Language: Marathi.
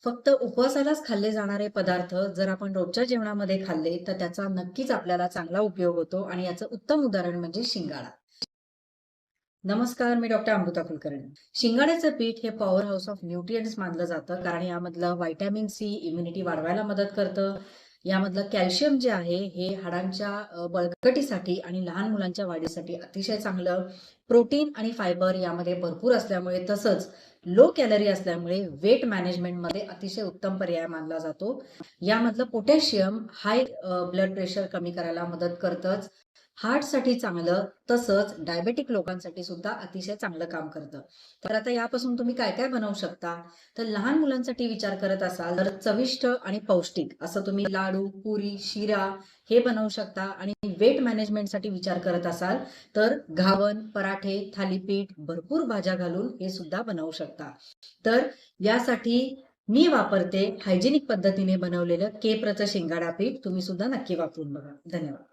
फक्त उपवासालाच खाल्ले जाणारे पदार्थ जर आपण रोजच्या जेवणामध्ये खाल्ले तर त्याचा नक्कीच आपल्याला चांगला उपयोग होतो आणि याचं उत्तम उदाहरण म्हणजे शिंगाडा. नमस्कार, मी डॉक्टर अमृता कुलकर्णी. शिंगाड्याचं पीठ हे पॉवर हाऊस ऑफ न्यूट्रिएंट्स मानलं जातं कारण यामधलं व्हिटॅमिन सी इम्युनिटी वाढवायला मदत करतं. यामधलं कॅल्शियम जे आहे हे हाडांच्या बळकटीसाठी आणि लहान मुलांच्या वाढीसाठी अतिशय चांगलं. प्रोटीन आणि फायबर यामध्ये भरपूर असल्यामुळे तसंच लो कॅलरी असल्यामुळे वेट मॅनेजमेंटमध्ये अतिशय उत्तम पर्याय मानला जातो. यामधलं पोटॅशियम हाय ब्लड प्रेशर कमी करायला मदत करतंच. हार्टसाठी चांगलं, तसंच डायबेटिक लोकांसाठी सुद्धा अतिशय चांगलं काम करतं. तर आता यापासून तुम्ही काय काय बनवू शकता? तर लहान मुलांसाठी विचार करत असाल तर चविष्ट आणि पौष्टिक असं तुम्ही लाडू, पुरी, शिरा हे बनवू शकता. आणि वेट मॅनेजमेंटसाठी विचार करत असाल तर घावन, पराठे, थालीपीठ, भरपूर भाज्या घालून हे सुद्धा बनवू शकता. तर यासाठी मी वापरते हायजेनिक पद्धतीने बनवलेलं केप्रचं शेंगाडा पीठ. तुम्ही सुद्धा नक्की वापरून बघा. धन्यवाद.